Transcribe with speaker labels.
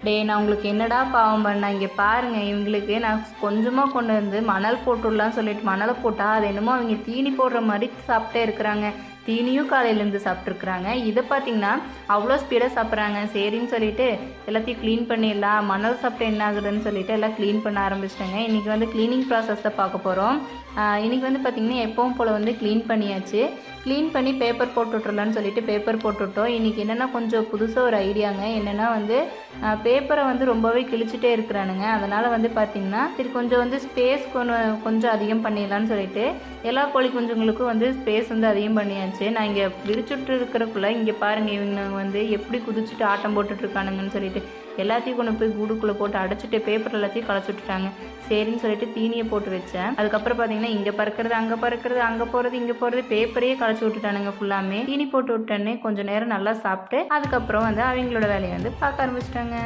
Speaker 1: டேய் நான் உங்களுக்கு என்னடா பாவம் பண்ணேன், இங்கே பாருங்க இவங்களுக்கு நான் கொஞ்சமாக கொண்டு வந்து மணல் போட்டுடலான்னு சொல்லிட்டு மணலை போட்டால் அது என்னமோ அவங்க தீனி போடுற மாதிரி சாப்பிட்டே இருக்கிறாங்க. தீனியும் காலையிலேருந்து சாப்பிட்ருக்குறாங்க. இதை பார்த்தீங்கன்னா அவ்வளோ ஸ்பீடாக சாப்பிட்றாங்க. சரின்னு சொல்லிட்டு எல்லாத்தையும் க்ளீன் பண்ணிடலாம், மணல் சாப்பிட்டு என்ன ஆகுதுன்னு சொல்லிட்டு எல்லாம் க்ளீன் பண்ண ஆரம்பிச்சிட்டாங்க. இன்றைக்கி வந்து க்ளீனிங் ப்ராசஸ் தான் பார்க்க போகிறோம். இன்றைக்கி வந்து பார்த்திங்கன்னா எப்பவும் போல் வந்து க்ளீன் பண்ணியாச்சு. க்ளீன் பண்ணி பேப்பர் போட்டு விட்றலான்னு சொல்லிட்டு பேப்பர் போட்டுவிட்டோம். இன்றைக்கி என்னென்னா கொஞ்சம் புதுசாக ஒரு ஐடியாங்க. என்னென்னா வந்து பேப்பரை வந்து ரொம்பவே கிழிச்சிட்டே இருக்கிறானுங்க. அதனால் வந்து பார்த்திங்கன்னா சரி கொஞ்சம் வந்து ஸ்பேஸ் கொஞ்சம் அதிகம் பண்ணிடலான்னு சொல்லிட்டு எல்லா கோழி குஞ்சுங்களுக்கும் வந்து ஸ்பேஸ் வந்து அதிகம் பண்ணியாச்சு. நான் இங்கே விரிச்சுட்டு இருக்கிறக்குள்ள இங்கே பாருங்கள் இவங்க வந்து எப்படி குதிச்சுட்டு ஆட்டம் போட்டுட்ருக்கானுங்கன்னு சொல்லிட்டு எல்லாத்தையும் கொண்டு போய் கூடுக்குள்ளே போட்டு அடைச்சிட்டு பேப்பர் எல்லாத்தையும் களைச்சி விட்டுட்டாங்க. சரின்னு சொல்லிட்டு தீனியை போட்டு வச்சேன். அதுக்கப்புறம் பார்த்தீங்கன்னா இங்கே பறக்கிறது அங்கே பறக்கிறது அங்கே போகிறது இங்கே போகிறது பேப்பரையே களைச்சி விட்டுட்டானுங்க. ஃபுல்லாமே தீனி போட்டு விட்டேன்னு கொஞ்சம் நேரம் நல்லா சாப்பிட்டு அதுக்கப்புறம் வந்து அவங்களோட வேலையை வந்து பார்க்க ஆரம்பிச்சிட்டாங்க.